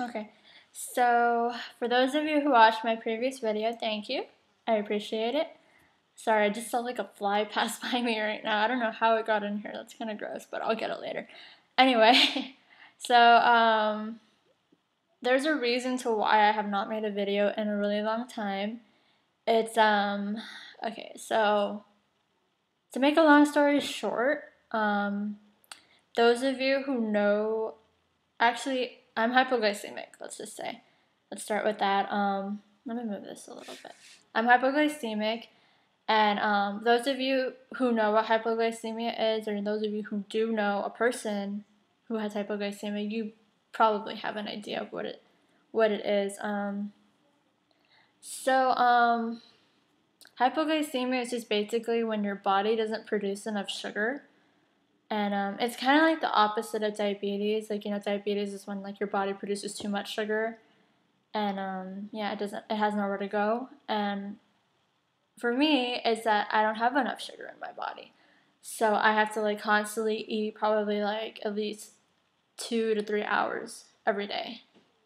Okay, so for those of you who watched my previous video, thank you. I appreciate it. Sorry, I just saw like a fly pass by me right now. I don't know how it got in here. That's kind of gross, but I'll get it later. Anyway, so there's a reason to why I have not made a video in a really long time. It's okay, so to make a long story short, those of you who know, actually, I'm hypoglycemic, let's just say. Let's start with that. Let me move this a little bit. I'm hypoglycemic, and those of you who know what hypoglycemia is, or those of you who do know a person who has hypoglycemia, you probably have an idea of what it is. Hypoglycemia is just basically when your body doesn't produce enough sugar. And it's kind of like the opposite of diabetes. Like, diabetes is when like your body produces too much sugar, and yeah, it has nowhere to go. And for me, it's that I don't have enough sugar in my body, so I have to like constantly eat, probably like at least 2 to 3 hours every day.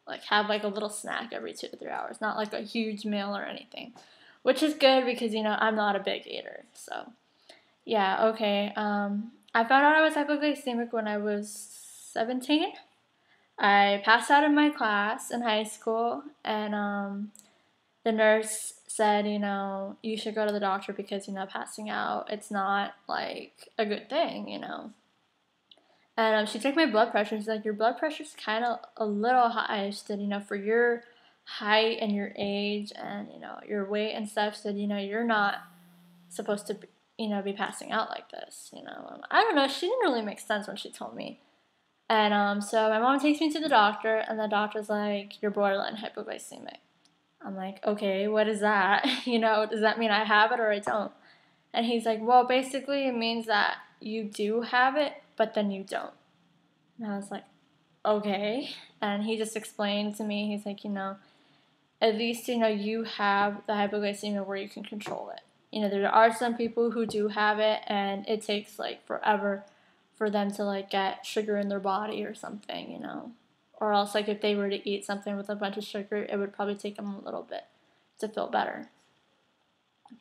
Like have like a little snack every 2 to 3 hours, not like a huge meal or anything, which is good because I'm not a big eater. So yeah, okay. I found out I was hypoglycemic when I was 17. I passed out in my class in high school, and the nurse said, you should go to the doctor because, passing out, it's not, like, a good thing. And she took my blood pressure, and she's like, your blood pressure's kind of a little high. She said, for your height and your age and, your weight and stuff, she said, you're not supposed to be passing out like this, I don't know, she didn't really make sense when she told me. And so my mom takes me to the doctor, and the doctor's like, you're borderline hypoglycemic. I'm like, okay, what is that? Does that mean I have it or I don't? And he's like, well, basically it means that you do have it, but then you don't. And I was like, okay. And he just explained to me, he's like, at least, you have the hypoglycemia where you can control it. There are some people who do have it, and it takes, like, forever for them to, like, get sugar in their body or something, Or else, like, if they were to eat something with a bunch of sugar, it would probably take them a little bit to feel better.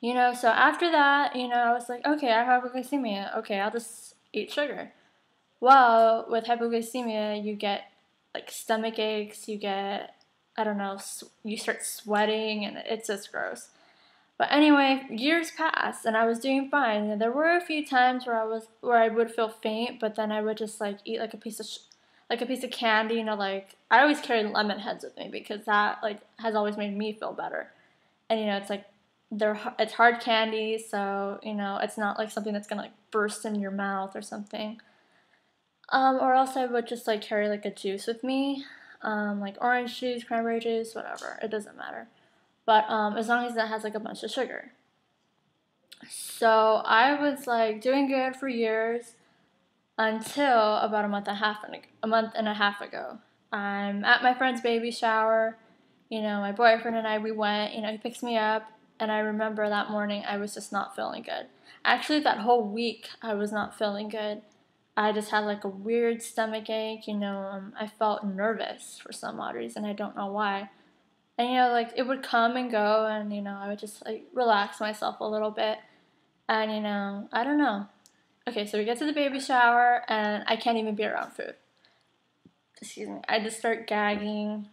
So after that, I was like, okay, I have hypoglycemia. Okay, I'll just eat sugar. Well, with hypoglycemia, you get, like, stomach aches, you get, I don't know, you start sweating, and it's just gross. But anyway, years passed, and I was doing fine. And there were a few times where I would feel faint, but then I would just like eat like a piece of candy. Like I always carry lemon heads with me because that like has always made me feel better. And it's like it's hard candy, so it's not like something that's gonna like burst in your mouth or something. Or else I would just like carry like a juice with me, like orange juice, cranberry juice, whatever. It doesn't matter. But as long as that has like a bunch of sugar. So I was like doing good for years until about a month and a half ago. I'm at my friend's baby shower. My boyfriend and I, we went. He picks me up, and I remember that morning I was just not feeling good. Actually, that whole week I was not feeling good. I just had like a weird stomach ache. I felt nervous for some odd reason. I don't know why. And, like, it would come and go, and, I would just, like, relax myself a little bit. And, I don't know. Okay, so we get to the baby shower, and I can't even be around food. Excuse me. I just start gagging.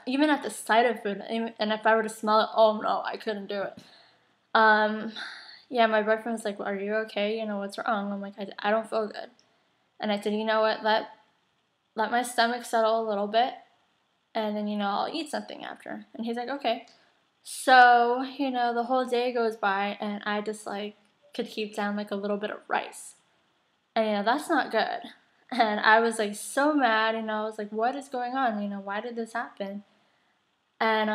Even at the sight of food, and if I were to smell it, oh, no, I couldn't do it. Yeah, my boyfriend was like, well, are you okay? What's wrong? I'm like, I don't feel good. And I said, you know what, let my stomach settle a little bit. And then, I'll eat something after. And he's like, okay. So, the whole day goes by, and I just, like, could keep down, like, a little bit of rice. And, that's not good. And I was, like, so mad, I was like, what is going on? Why did this happen? And,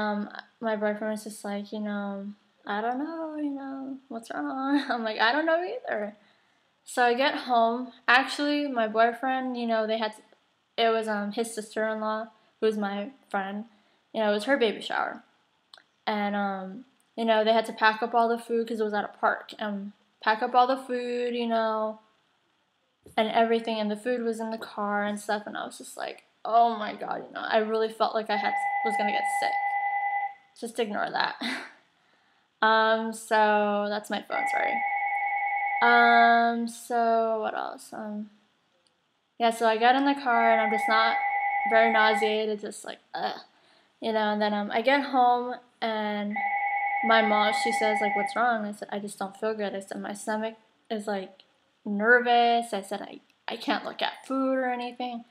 my boyfriend was just like, I don't know, what's wrong? I'm like, I don't know either. So I get home. Actually, my boyfriend, it was, his sister-in-law, who was my friend, it was her baby shower. And, they had to pack up all the food because it was at a park. Pack up all the food, and everything. And the food was in the car and stuff. And I was just like, oh my god, I really felt like was gonna get sick. Just ignore that. So that's my phone, sorry. So what else? Yeah, so I got in the car and I'm just not very nauseated, just like, ugh. And then I get home and my mom, she says, like, what's wrong? I said, I just don't feel good. I said, my stomach is, like, nervous. I said, I can't look at food or anything.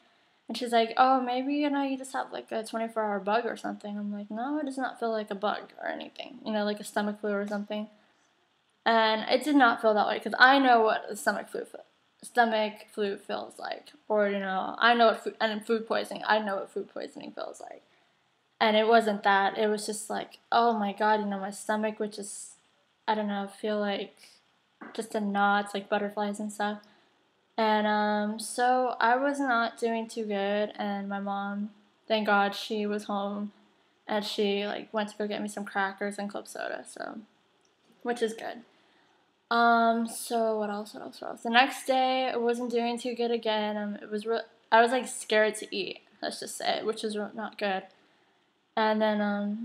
And she's like, oh, maybe, you just have, like, a 24-hour bug or something. I'm like, no, it does not feel like a bug or anything. Like a stomach flu or something. And it did not feel that way because I know what a stomach flu feels like. Or, I know what food poisoning, I know what food poisoning feels like. And it wasn't that. It was just like, oh my god, my stomach would just, I don't know, feel like just in knots, like butterflies and stuff. And so I was not doing too good, and my mom, thank God, she was home, and she like went to go get me some crackers and club soda, so, which is good. So what else? The next day, I wasn't doing too good again. I was like scared to eat, let's just say, which is not good. And then a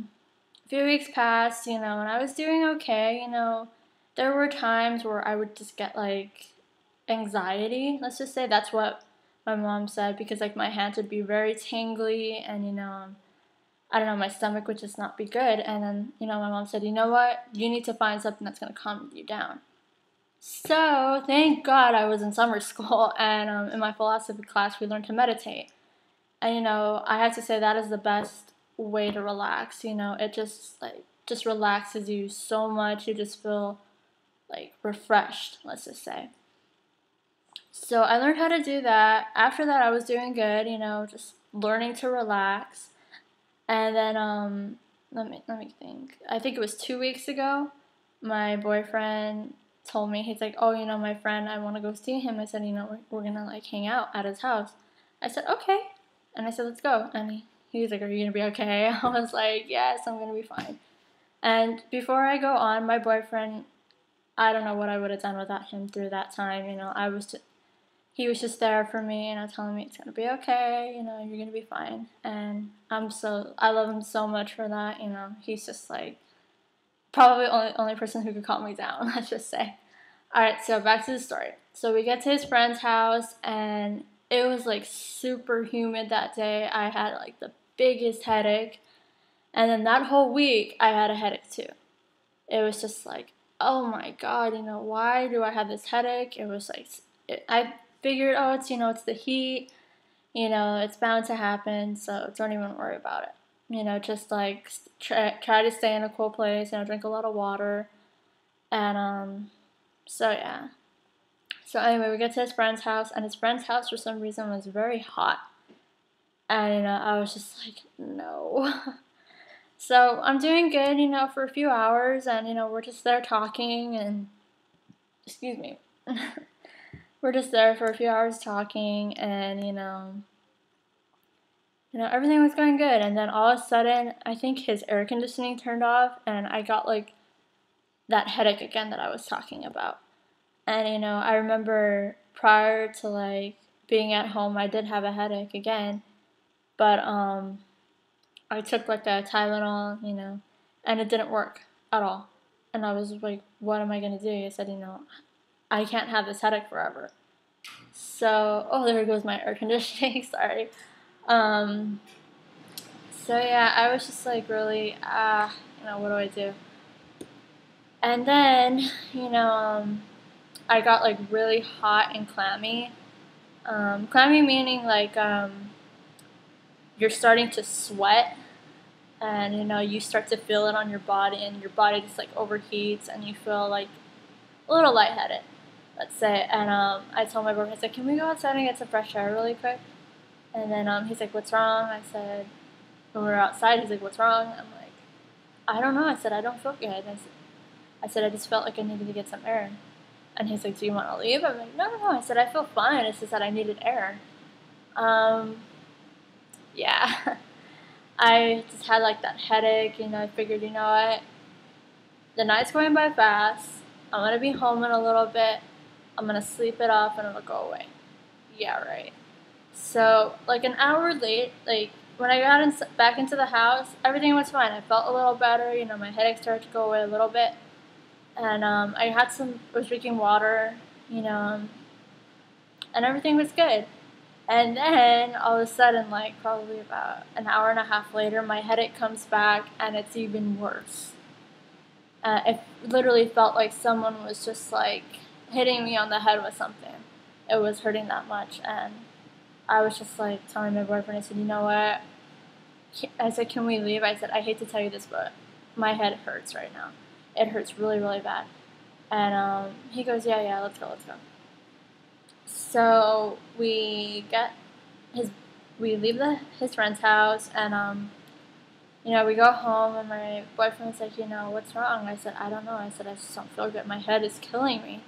few weeks passed, and I was doing okay, there were times where I would just get like anxiety, let's just say. That's what my mom said, because like my hands would be very tingly, and I don't know, my stomach would just not be good. And then my mom said, you know what, you need to find something that's going to calm you down. So thank God I was in summer school, and in my philosophy class we learned to meditate. And I have to say that is the best way to relax. It just relaxes you so much. You just feel like refreshed, let's just say. So I learned how to do that. After that, I was doing good, just learning to relax. And then let me think. I think it was 2 weeks ago, my boyfriend told me, he's like, oh, my friend, I want to go see him. I said, we're gonna like hang out at his house. I said, okay. And I said, let's go. And he was like, are you going to be okay? I was like, yes, I'm going to be fine. And before I go on, my boyfriend, I don't know what I would have done without him through that time. He was just there for me, telling me it's going to be okay, you're going to be fine. And I love him so much for that. He's just like probably only person who could calm me down, let's just say. All right, so back to the story. So we get to his friend's house, and it was like super humid that day. I had like the biggest headache. And then that whole week, I had a headache too. It was just like, oh my god, why do I have this headache? It was like, I figured, oh, it's the heat. It's bound to happen, so don't even worry about it. Just like try to stay in a cool place, drink a lot of water. And so yeah. So anyway, we get to his friend's house, and his friend's house for some reason was very hot. And I was just like, no. So I'm doing good, for a few hours, and we're just there talking, and excuse me. We're just there for a few hours talking, and everything was going good. And then all of a sudden, I think his air conditioning turned off, and I got like that headache again that I was talking about. And I remember prior to like being at home, I did have a headache again, but I took like a Tylenol, and it didn't work at all. And I was like, what am I gonna do? I said, I can't have this headache forever. So, oh, there goes my air conditioning. Sorry. So yeah, I was just like really, what do I do? And then, I got like really hot and clammy. Clammy meaning like you're starting to sweat, and you start to feel it on your body, and your body just like overheats, and you feel like a little lightheaded, let's say. And I told my boyfriend, I said, can we go outside and get some fresh air really quick? And then he's like, what's wrong? I said, when we were outside, he's like, what's wrong? I'm like, I don't know. I said, I don't feel good. I said, I just felt like I needed to get some air. And he's like, do you want to leave? I'm like, no. I said, I feel fine. It's just that I needed air. Yeah. I just had like that headache, I figured, what? The night's going by fast. I'm going to be home in a little bit. I'm going to sleep it off and it'll go away. Yeah, right. So, like an hour late, like when I got back into the house, everything was fine. I felt a little better. You know, my headache started to go away a little bit, and I was drinking water. You know, and everything was good. And then all of a sudden, like probably about an hour and a half later, my headache comes back, and it's even worse. It literally felt like someone was just like hitting me on the head with something. It was hurting that much, and I was just like telling my boyfriend, I said, you know what? I said, can we leave? I said, I hate to tell you this, but my head hurts right now. It hurts really, really bad. And he goes, yeah, let's go. So we leave his friend's house, and you know, we go home, and my boyfriend's like, you know, what's wrong? I said, I don't know. I said, I just don't feel good. My head is killing me.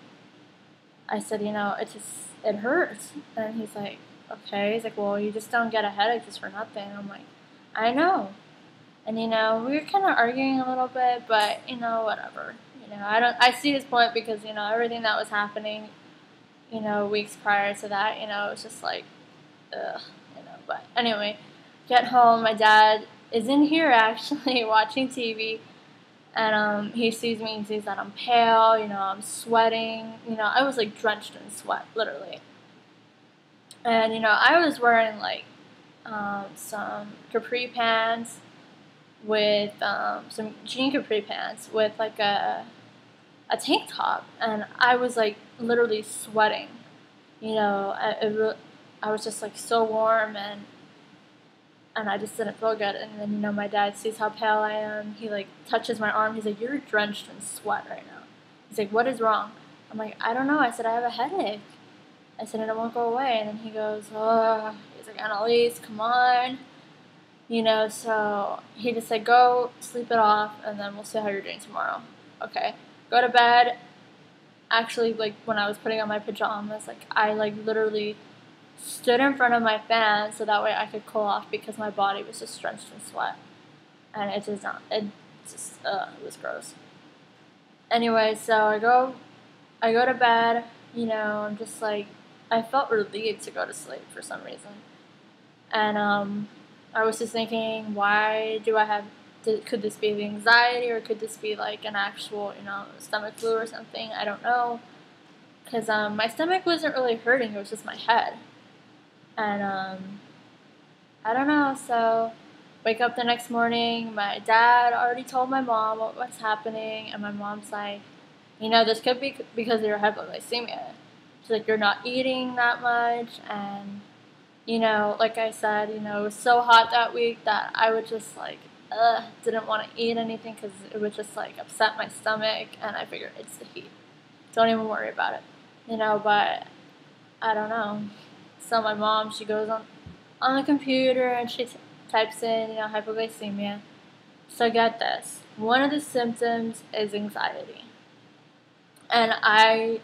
I said, you know, it hurts. And he's like, okay. He's like, well, you just don't get a headache just for nothing. I'm like, I know. And, you know, we were kind of arguing a little bit, but, you know, whatever. You know, I see his point because, you know, everything that was happening, you know, weeks prior to that, you know, it was just like, ugh, you know. But anyway, get home, my dad is in here actually watching TV, and he sees me, he sees that I'm pale, you know, I'm sweating, you know, I was like drenched in sweat, literally. And, you know, I was wearing like some capri pants with some jean capri pants with like a tank top, and I was like literally sweating, you know, I was just like so warm, and I just didn't feel good. And then, you know, my dad sees how pale I am. He, like, touches my arm. He's like, you're drenched in sweat right now. He's like, what is wrong? I'm like, I don't know. I said, I have a headache. I said, and it won't go away. And then he goes, oh. He's like, Annalise, come on. You know, so he just said, go sleep it off, and then we'll see how you're doing tomorrow. Okay. Go to bed. Actually, like, when I was putting on my pajamas, like, I, like, literally stood in front of my fan so that way I could cool off because my body was just drenched in sweat. And it was gross. Anyway, so I go to bed, you know, I'm just like, I felt relieved to go to sleep for some reason. And I was just thinking, could this be the anxiety, or could this be like an actual, you know, stomach flu or something? I don't know. Because my stomach wasn't really hurting, it was just my head. And I don't know, so wake up the next morning, my dad already told my mom what's happening, and my mom's like, you know, this could be because of your hypoglycemia. She's like, you're not eating that much, and, you know, like I said, you know, it was so hot that week that I would just, like, didn't want to eat anything because it would just, like, upset my stomach, and I figured it's the heat. Don't even worry about it, you know, but I don't know. So my mom, she goes on the computer and she types in, you know, hypoglycemia. So get this. One of the symptoms is anxiety. And I,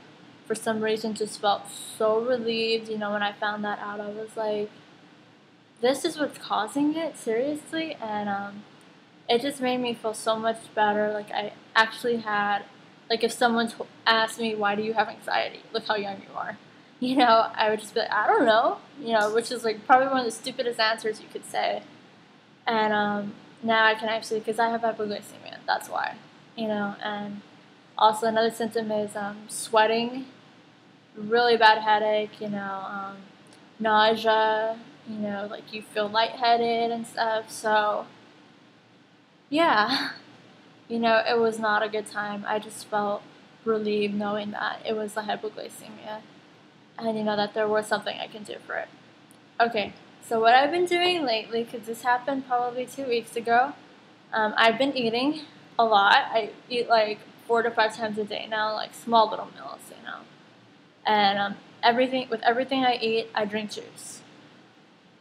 for some reason, just felt so relieved, you know, when I found that out. I was like, this is what's causing it? Seriously? And it just made me feel so much better. Like, I actually had, like, if someone asked me, why do you have anxiety? Look how young you are. You know, I would just be like, I don't know, you know, which is like probably one of the stupidest answers you could say. And now I can actually, because I have hypoglycemia, that's why, you know. And also another symptom is sweating, really bad headache, you know, nausea, you know, like you feel lightheaded and stuff. So, yeah, you know, it was not a good time. I just felt relieved knowing that it was the hypoglycemia. And you know that there was something I can do for it. Okay, so what I've been doing lately, because this happened probably 2 weeks ago, I've been eating a lot. I eat like 4 to 5 times a day now, like small little meals, you know. And everything I eat, I drink juice.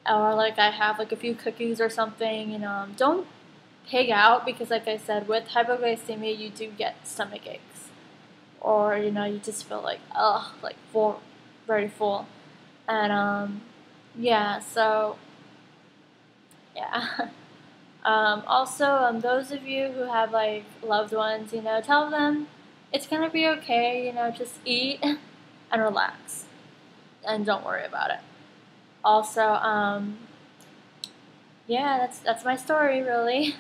Or like I have like a few cookies or something, you know. Don't pig out because, like I said, with hypoglycemia, you do get stomach aches. Or, you know, you just feel like, like full. Very full. And yeah, so yeah. Also, those of you who have like loved ones, you know, tell them it's gonna be okay, you know, just eat and relax and don't worry about it. Also, yeah, that's my story, really.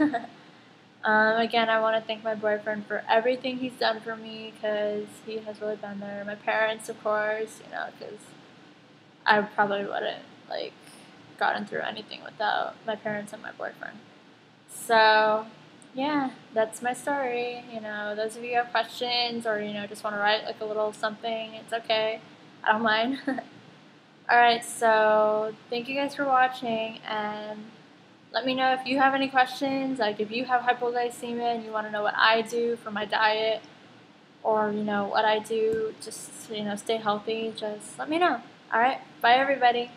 Again, I want to thank my boyfriend for everything he's done for me because he has really been there. My parents, of course, because I probably wouldn't like gotten through anything without my parents and my boyfriend. So, yeah, that's my story. Those of you who have questions or just want to write like a little something, it's okay. I don't mind. All right, so thank you guys for watching, and let me know if you have any questions. Like if you have hypoglycemia and you want to know what I do for my diet, or what I do just stay healthy. Just let me know. All right, bye everybody.